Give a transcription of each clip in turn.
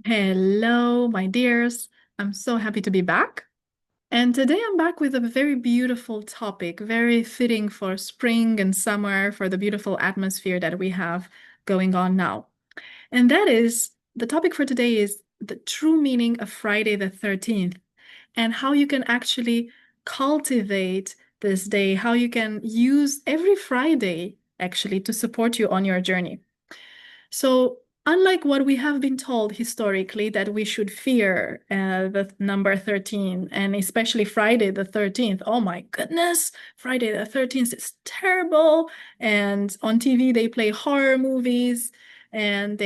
Hello, my dears. I'm so happy to be back. And today I'm back with a very beautiful topic, very fitting for spring and summer, for the beautiful atmosphere that we have going on now. And that is the topic for today is the true meaning of Friday the 13th and how you can actually cultivate this day, how you can use every Friday actually to support you on your journey. So, unlike what we have been told historically that we should fear the number 13, and especially Friday the 13th, oh my goodness, Friday the 13th is terrible. And on TV, they play horror movies, and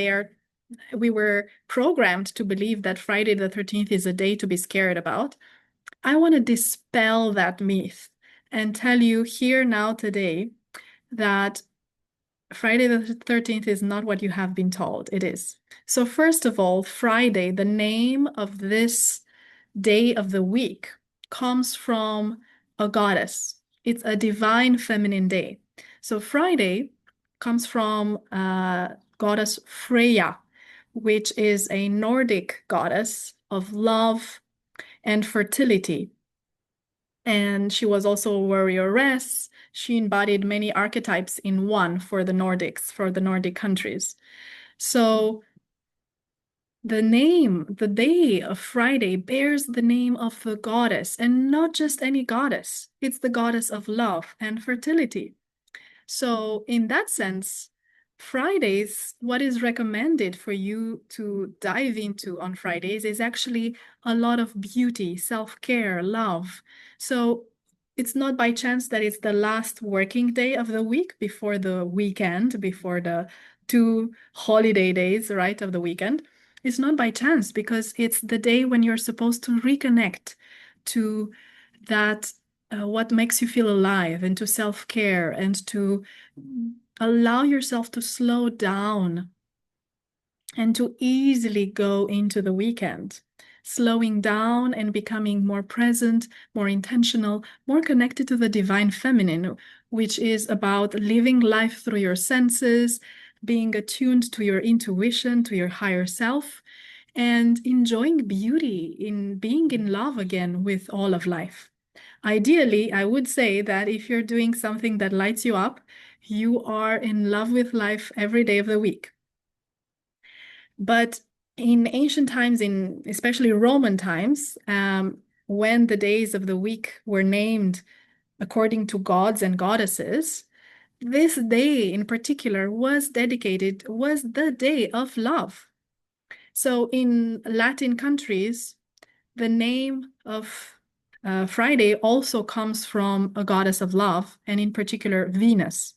we were programmed to believe that Friday the 13th is a day to be scared about. I want to dispel that myth and tell you here now today that Friday the 13th is not what you have been told. It is. So, first of all, Friday, the name of this day of the week, comes from a goddess. It's a divine feminine day. So, Friday comes from goddess Freya, which is a Nordic goddess of love and fertility. And she was also a warrioress. She embodied many archetypes in one for the Nordics, for the Nordic countries. So the name, the day of Friday, bears the name of the goddess, and not just any goddess. It's the goddess of love and fertility. So, in that sense, Fridays, what is recommended for you to dive into on Fridays is actually a lot of beauty, self-care, love. So, it's not by chance that it's the last working day of the week before the weekend, before the two holiday days, right, of the weekend. It's not by chance because it's the day when you're supposed to reconnect to that what makes you feel alive and to self-care and to allow yourself to slow down and to easily go into the weekend, slowing down and becoming more present, more intentional, more connected to the divine feminine, which is about living life through your senses, being attuned to your intuition, to your higher self, and enjoying beauty in being in love again with all of life. Ideally, I would say that if you're doing something that lights you up, you are in love with life every day of the week. But in ancient times, in especially Roman times, when the days of the week were named according to gods and goddesses, this day in particular was the day of love. So in Latin countries, the name of Friday also comes from a goddess of love, and in particular, Venus.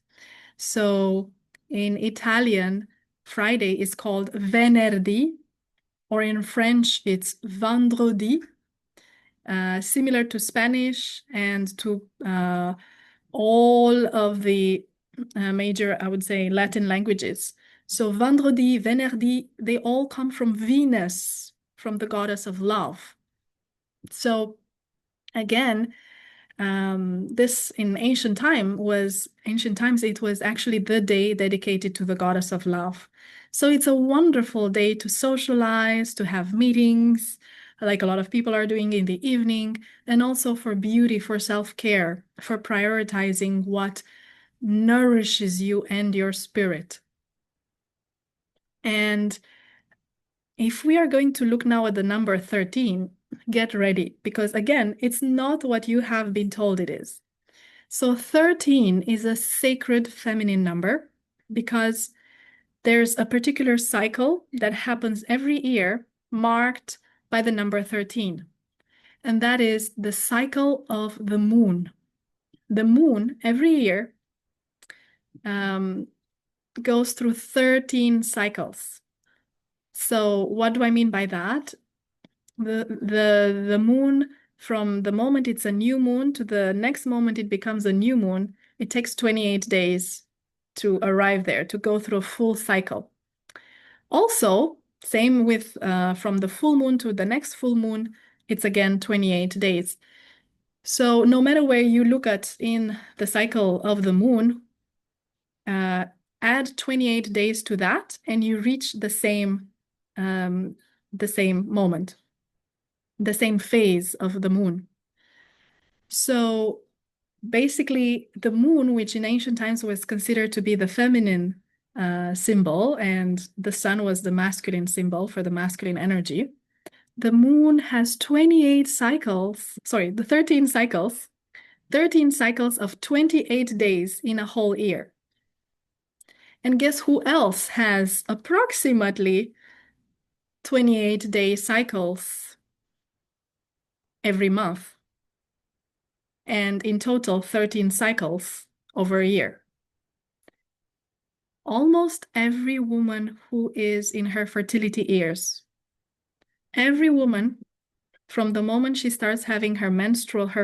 So in Italian, Friday is called Venerdì, or in French, it's Vendredi, similar to Spanish and to all of the major, I would say, Latin languages. So Vendredi, Venerdì, they all come from Venus, from the goddess of love. So again, this in ancient times, it was actually the day dedicated to the goddess of love. So it's a wonderful day to socialize, to have meetings, like a lot of people are doing in the evening, and also for beauty, for self-care, for prioritizing what nourishes you and your spirit. And if we are going to look now at the number 13, get ready, because again, it's not what you have been told it is. So 13 is a sacred feminine number because there's a particular cycle that happens every year marked by the number 13. And that is the cycle of the moon. The moon every year goes through 13 cycles. So what do I mean by that? The moon, from the moment it's a new moon to the next moment it becomes a new moon, it takes 28 days to arrive there, to go through a full cycle. Also, same with from the full moon to the next full moon, it's again 28 days. So no matter where you look at in the cycle of the moon, add 28 days to that and you reach the same the same moment, the same phase of the moon. So basically, the moon, which in ancient times was considered to be the feminine symbol, and the sun was the masculine symbol for the masculine energy, the moon has 28 cycles, sorry, the 13 cycles of 28 days in a whole year. And guess who else has approximately 28-day cycles every month? And in total, 13 cycles over a year. Almost every woman who is in her fertility years, every woman, from the moment she starts having her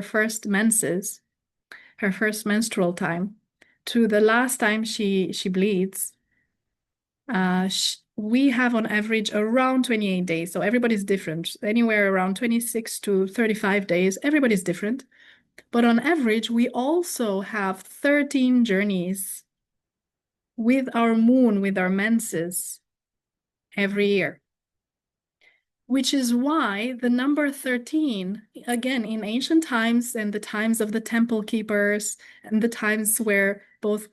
first menses, her first menstrual time, to the last time she bleeds, we have on average around 28 days. So everybody's different, anywhere around 26 to 35 days. Everybody's different. But on average, we also have 13 journeys with our moon, with our menses every year. Which is why the number 13, again, in ancient times and the times of the temple keepers and the times where both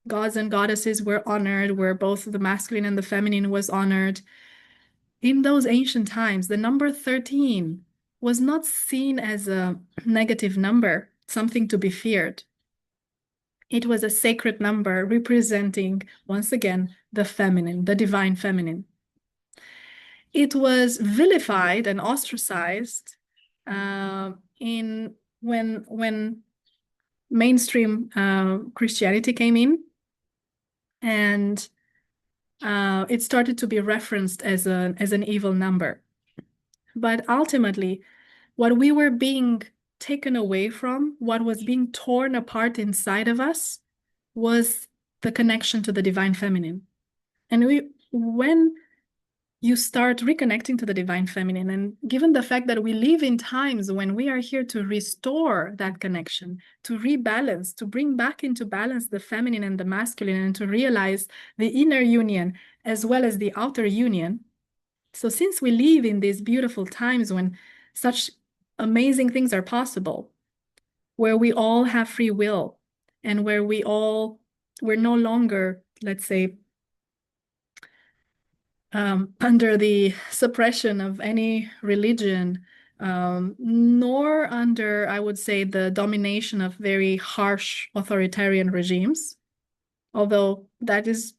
gods and goddesses were honored, where both the masculine and the feminine was honored, in those ancient times, the number 13 was not seen as a negative number, something to be feared. It was a sacred number representing, once again, the feminine, the divine feminine. It was vilified and ostracized when mainstream Christianity came in, and it started to be referenced as an evil number. But ultimately, what we were being taken away from, what was being torn apart inside of us, was the connection to the divine feminine. And when you start reconnecting to the divine feminine, and given the fact that we live in times when we are here to restore that connection, to rebalance, to bring back into balance the feminine and the masculine, and to realize the inner union as well as the outer union. So since we live in these beautiful times when such amazing things are possible, where we all have free will, and where we're no longer, let's say, under the suppression of any religion, nor under, I would say, the domination of very harsh authoritarian regimes, although that is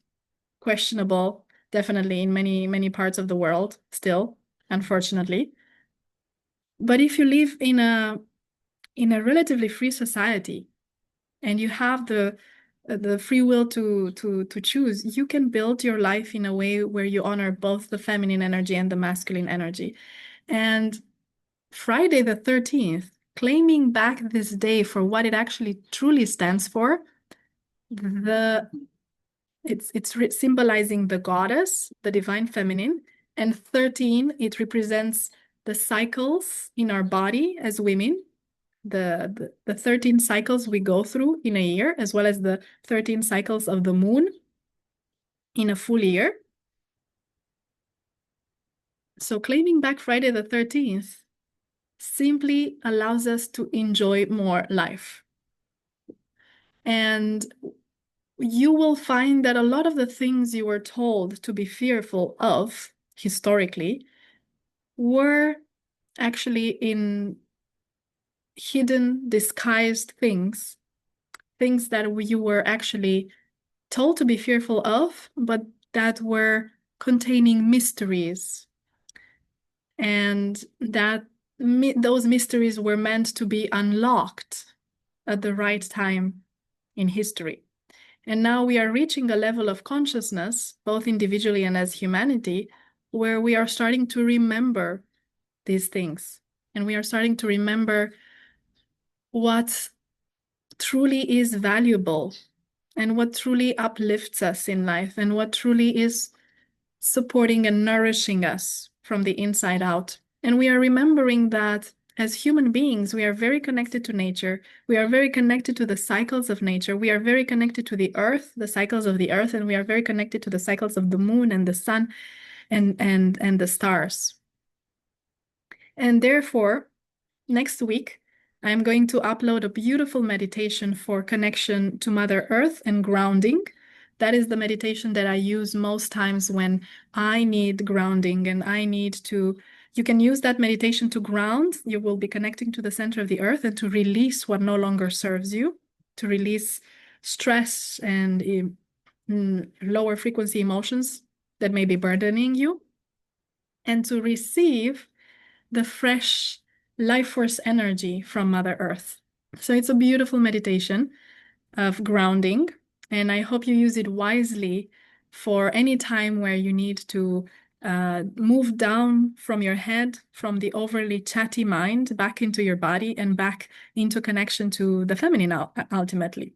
questionable, definitely in many, many parts of the world still, unfortunately. But if you live in a relatively free society, and you have the free will to choose, you can build your life in a way where you honor both the feminine energy and the masculine energy. And Friday the 13th, claiming back this day for what it actually truly stands for, it's symbolizing the goddess, the divine feminine, and 13, it represents the cycles in our body as women, the 13 cycles we go through in a year, as well as the 13 cycles of the moon in a full year. So claiming back Friday the 13th simply allows us to enjoy more life. And you will find that a lot of the things you were told to be fearful of historically were actually in hidden, disguised things that you were actually told to be fearful of, but that were containing mysteries. And that those mysteries were meant to be unlocked at the right time in history. And now we are reaching a level of consciousness, both individually and as humanity, where we are starting to remember these things. And we are starting to remember what truly is valuable and what truly uplifts us in life and what truly is supporting and nourishing us from the inside out. And we are remembering that as human beings, we are very connected to nature. We are very connected to the cycles of nature. We are very connected to the earth, the cycles of the earth, and we are very connected to the cycles of the moon and the sun and the stars. And therefore, next week, I'm going to upload a beautiful meditation for connection to Mother Earth and grounding. That is the meditation that I use most times when I need grounding and I need to. You can use that meditation to ground. You will be connecting to the center of the earth and to release what no longer serves you, to release stress and lower frequency emotions that may be burdening you, and to receive the fresh life force energy from Mother Earth. So it's a beautiful meditation of grounding, and I hope you use it wisely for any time where you need to move down from your head, from the overly chatty mind, back into your body and back into connection to the feminine ultimately.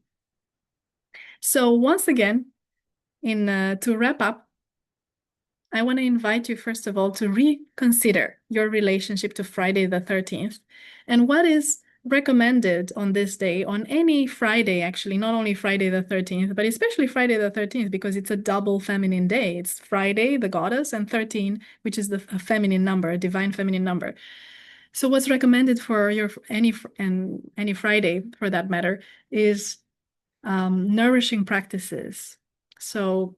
So once again, to wrap up, I want to invite you, first of all, to reconsider your relationship to Friday the 13th and what is recommended on this day, on any Friday, actually, not only Friday the 13th, but especially Friday the 13th, because it's a double feminine day. It's Friday, the goddess, and 13, which is a feminine number, a divine feminine number. So what's recommended for any Friday, for that matter, is nourishing practices. So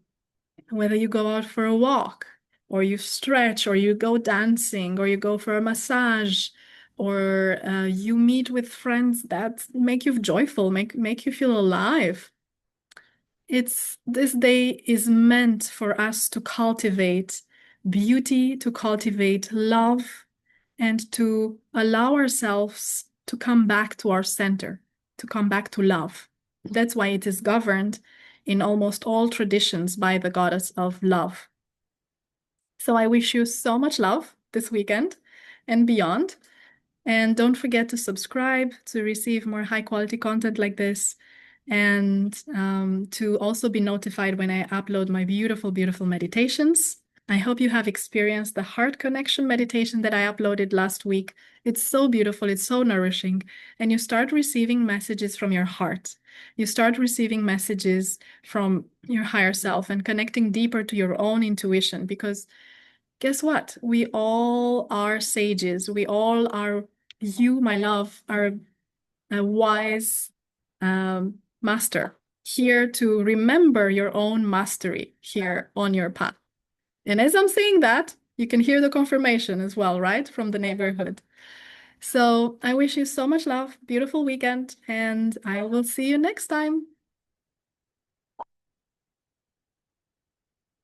whether you go out for a walk or you stretch or you go dancing or you go for a massage or you meet with friends that make you joyful, make you feel alive. This day is meant for us to cultivate beauty, to cultivate love, and to allow ourselves to come back to our center, to come back to love. That's why it is governed in almost all traditions by the goddess of love. So I wish you so much love this weekend and beyond. And don't forget to subscribe to receive more high quality content like this, and to also be notified when I upload my beautiful, beautiful meditations. I hope you have experienced the heart connection meditation that I uploaded last week. It's so beautiful, it's so nourishing, and you start receiving messages from your heart. You start receiving messages from your higher self and connecting deeper to your own intuition, because guess what? We all are sages. We all are, you, my love, are a wise master here to remember your own mastery here on your path. And as I'm saying that, you can hear the confirmation as well, right? From the neighborhood. So I wish you so much love, beautiful weekend, and I will see you next time.